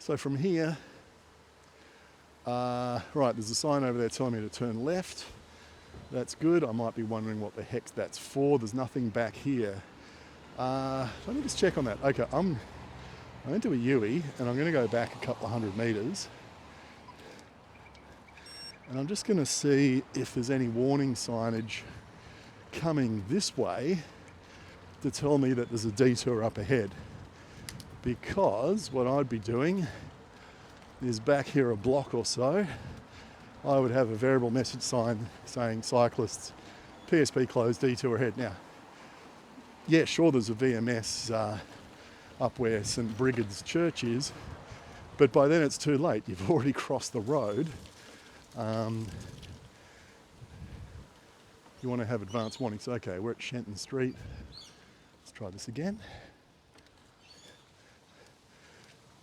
So from here, right, there's a sign over there telling me to turn left. That's good. I might be wondering what the heck that's for. There's nothing back here. Let me just check on that. Okay, I'm into a U-E and I'm going to go back a couple of 100 metres. And I'm just going to see if there's any warning signage coming this way to tell me that there's a detour up ahead. Because what I'd be doing is back here a block or so, I would have a variable message sign saying cyclists, PSP closed, detour ahead. Now, yeah, sure, there's a VMS up where St Brigid's Church is, but by then it's too late. You've already crossed the road. You want to have advance warnings. Okay, we're at Shenton Street. Let's try this again.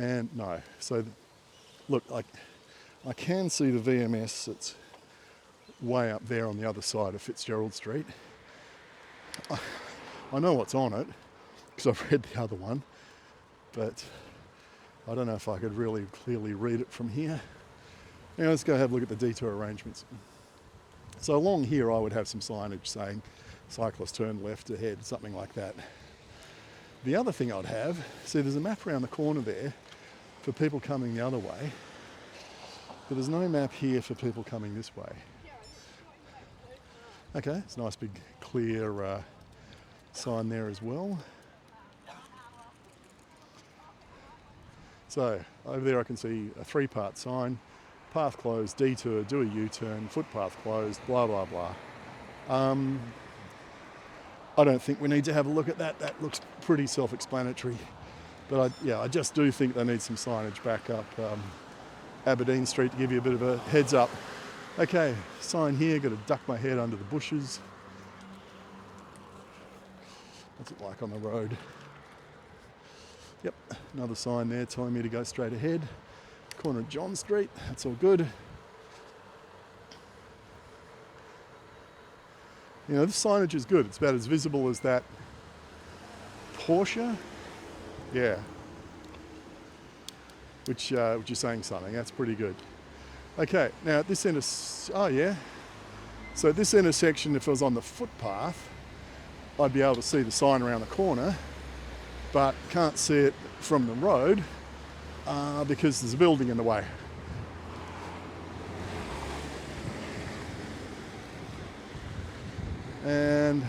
And no, so look, I can see the VMS that's way up there on the other side of Fitzgerald Street. I know what's on it because I've read the other one, but I don't know if I could really clearly read it from here. Now let's go have a look at the detour arrangements. So along here I would have some signage saying cyclist turn left ahead, something like that. The other thing I'd have, see there's a map around the corner there for people coming the other way, but there's no map here for people coming this way. Okay, it's a nice big clear sign there as well. So over there I can see a 3-part sign, path closed, detour, do a U-turn, footpath closed, blah, blah, blah. I don't think we need to have a look at that. That looks pretty self-explanatory. But I just do think they need some signage back up Aberdeen Street to give you a bit of a heads up. Okay, sign here, got to duck my head under the bushes. What's it like on the road? Yep, another sign there telling me to go straight ahead. Corner of John Street, that's all good. You know, this signage is good. It's about as visible as that Porsche. Yeah. Which is saying something. That's pretty good. Okay, now at this So at this intersection, if I was on the footpath, I'd be able to see the sign around the corner, but can't see it from the road because there's a building in the way. And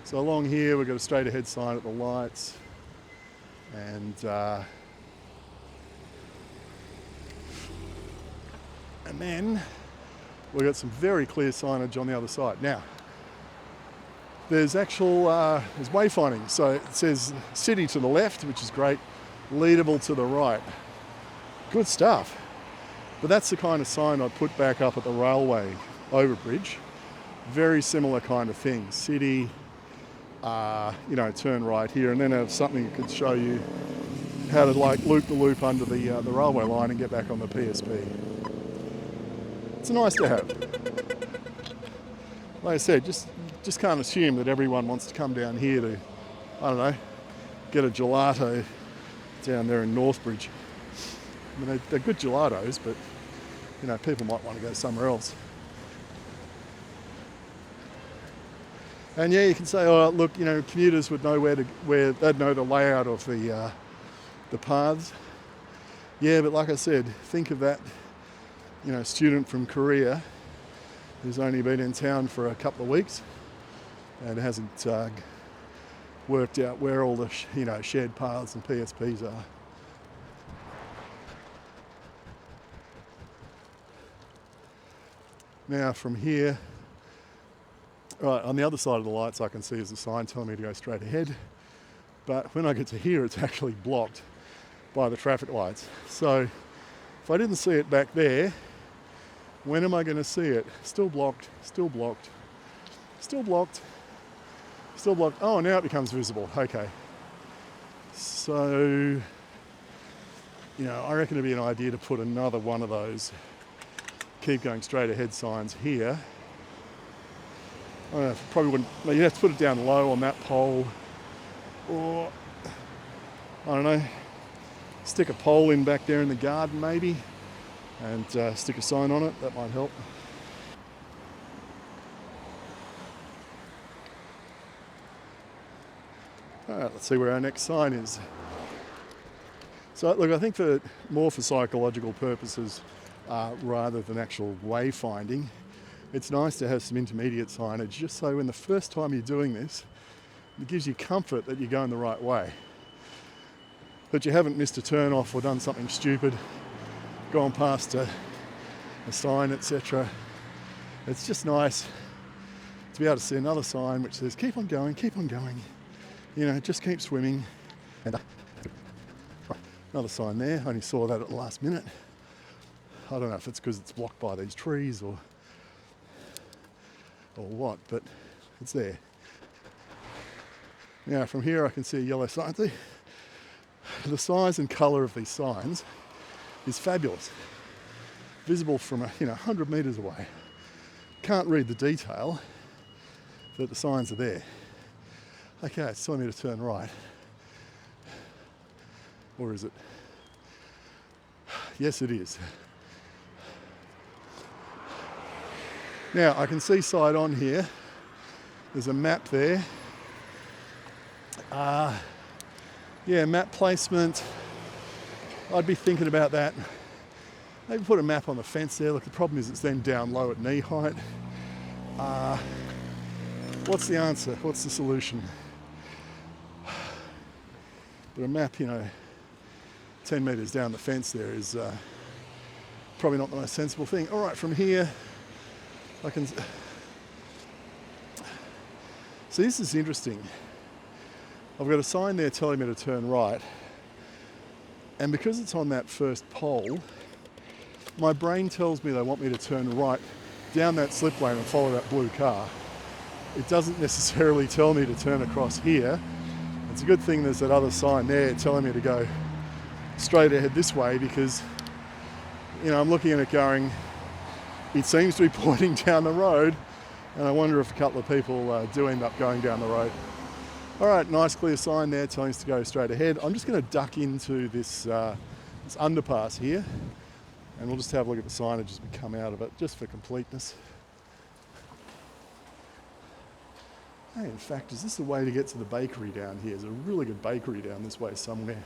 so along here we've got a straight ahead sign at the lights, and then we've got some very clear signage on the other side. Now there's there's wayfinding, so it says city to the left, which is great, Leederville to the right. Good stuff. But that's the kind of sign I'd put back up at the railway overbridge. Very similar kind of thing. City, turn right here, and then have something that could show you how to loop the loop under the railway line and get back on the PSP. It's nice to have. Like I said, just can't assume that everyone wants to come down here to, I don't know, get a gelato down there in Northbridge. I mean, they're good gelatos, but people might want to go somewhere else. And yeah, you can say, oh look, commuters would know where they'd know the layout of the paths. Yeah, but like I said, think of that, student from Korea who's only been in town for a couple of weeks and hasn't worked out where all the shared paths and PSPs are. Now from here, right, on the other side of the lights I can see is a sign telling me to go straight ahead, but when I get to here it's actually blocked by the traffic lights. So if I didn't see it back there, when am I going to see it? Still blocked, still blocked, still blocked, still blocked. Oh, now it becomes visible. Okay. So, I reckon it'd be an idea to put another one of those keep going straight ahead signs here. I don't know, probably wouldn't, you'd have to put it down low on that pole, or I don't know, Stick a pole in back there in the garden maybe, and stick a sign on it. That might help. All right, let's see where our next sign is. So look, I think more for psychological purposes rather than actual wayfinding, it's nice to have some intermediate signage, just so when the first time you're doing this, it gives you comfort that you're going the right way, that you haven't missed a turn off or done something stupid, gone past a sign, etc. It's just nice to be able to see another sign which says keep on going, you know, just keep swimming. And another sign there, I only saw that at the last minute. I don't know if it's because it's blocked by these trees or what, but it's there. Now from here I can see a yellow sign. See, the size and colour of these signs is fabulous. Visible from 100 metres away. Can't read the detail, but the signs are there. Okay, it's telling me to turn right. Or is it? Yes, it is. Now, I can see side on here, there's a map there. Yeah, map placement. I'd be thinking about that. Maybe put a map on the fence there. Look, the problem is it's then down low at knee height. What's the answer? What's the solution? But a map, 10 metres down the fence there is probably not the most sensible thing. All right, from here, I can... See, this is interesting. I've got a sign there telling me to turn right. And because it's on that first pole, my brain tells me they want me to turn right down that slip lane and follow that blue car. It doesn't necessarily tell me to turn across here. It's a good thing there's that other sign there telling me to go straight ahead this way, because I'm looking at it going, it seems to be pointing down the road, and I wonder if a couple of people do end up going down the road. All right, nice clear sign there telling us to go straight ahead. I'm just going to duck into this underpass here, and we'll just have a look at the signage as we come out of it, just for completeness. Hey, in fact, is this the way to get to the bakery down here? There's a really good bakery down this way somewhere.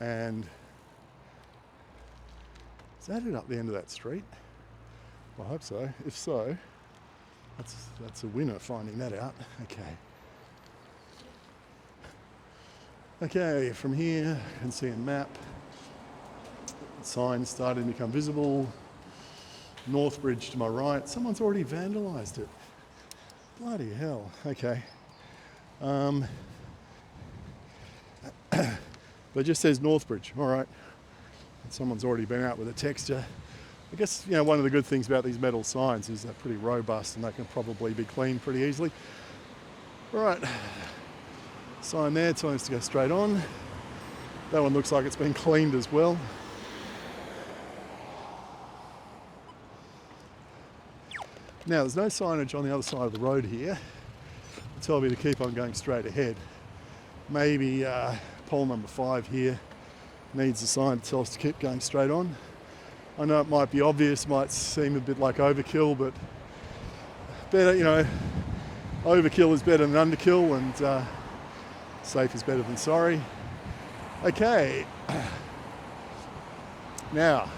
And is that it up the end of that street? Well, I hope so. If so, that's a winner finding that out. Okay, from here you can see a map. Signs starting to become visible. North Bridge to my right. Someone's already vandalised it. Bloody hell. Okay. But it just says Northbridge. All right. And someone's already been out with a texture. I guess, one of the good things about these metal signs is they're pretty robust and they can probably be cleaned pretty easily. All right. Sign there telling us to go straight on. That one looks like it's been cleaned as well. Now, there's no signage on the other side of the road here to tell me to keep on going straight ahead. Maybe pole number 5 here needs a sign to tell us to keep going straight on. I know it might be obvious, might seem a bit like overkill, but better, overkill is better than underkill, and safe is better than sorry. Okay. Now,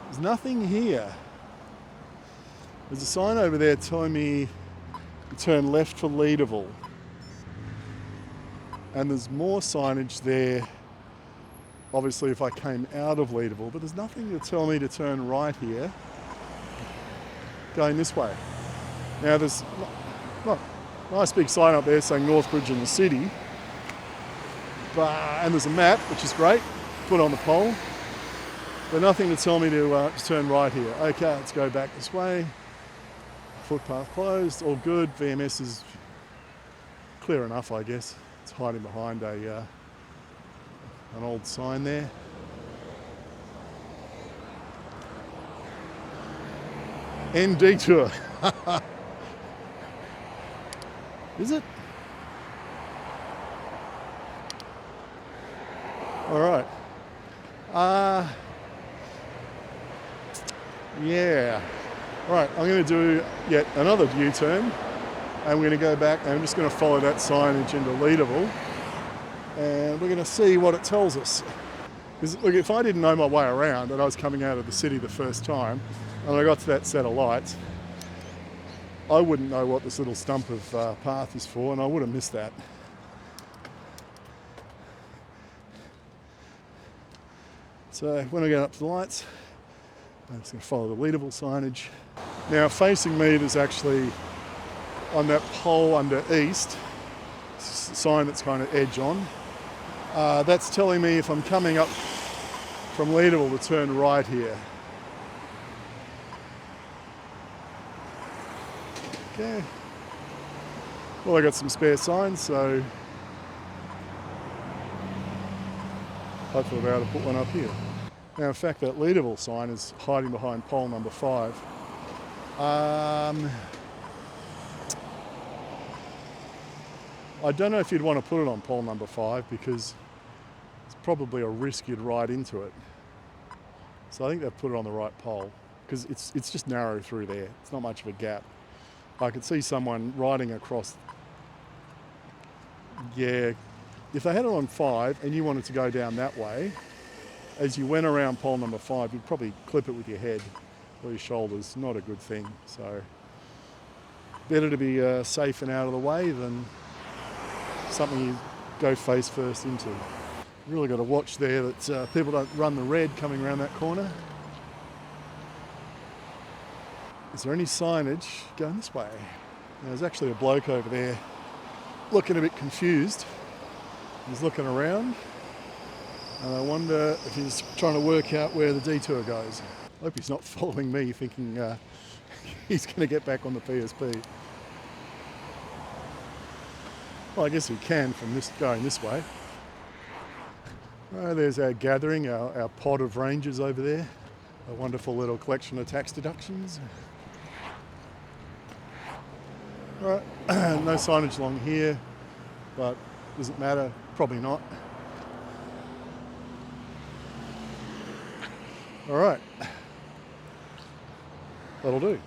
there's nothing here. There's a sign over there telling me to turn left for Leederville. And there's more signage there, obviously if I came out of Leederville, but there's nothing to tell me to turn right here, going this way. Now there's a nice big sign up there saying Northbridge in the city, and there's a map, which is great, put on the pole. But nothing to tell me to turn right here. Okay, let's go back this way. Footpath closed, all good. VMS is clear enough, I guess. It's hiding behind an old sign there. End detour. Is it? All right. Yeah. All right, I'm going to do yet another U-turn, and we're going to go back, and I'm just going to follow that signage into Leederville, and we're going to see what it tells us. Because look, if I didn't know my way around and I was coming out of the city the first time, and I got to that set of lights, I wouldn't know what this little stump of path is for, and I would have missed that. So when I get up to the lights, I'm just going to follow the Leederville signage. Now facing me, there's actually on that pole under east, sign that's kind of edge on. That's telling me if I'm coming up from Leederville to turn right here. Okay. Well, I got some spare signs, so hopefully I'll be able to put one up here. Now, in fact, that Leederville sign is hiding behind pole number 5. I don't know if you'd want to put it on pole number 5 because it's probably a risk you'd ride into it. So I think they've put it on the right pole because it's just narrow through there. It's not much of a gap. I could see someone riding across. Yeah, if they had it on 5 and you wanted to go down that way, as you went around pole number 5, you'd probably clip it with your head or your shoulders. Not a good thing. So better to be safe and out of the way than something you go face first into. Really got to watch there that people don't run the red coming around that corner. Is there any signage going this way? Now, there's actually a bloke over there looking a bit confused. He's looking around, and I wonder if he's trying to work out where the detour goes. I hope he's not following me thinking he's going to get back on the PSP. Well, I guess he can from this going this way. There's our gathering, our pod of rangers over there. A wonderful little collection of tax deductions. All right, no signage along here, but does it matter? Probably not. All right, that'll do.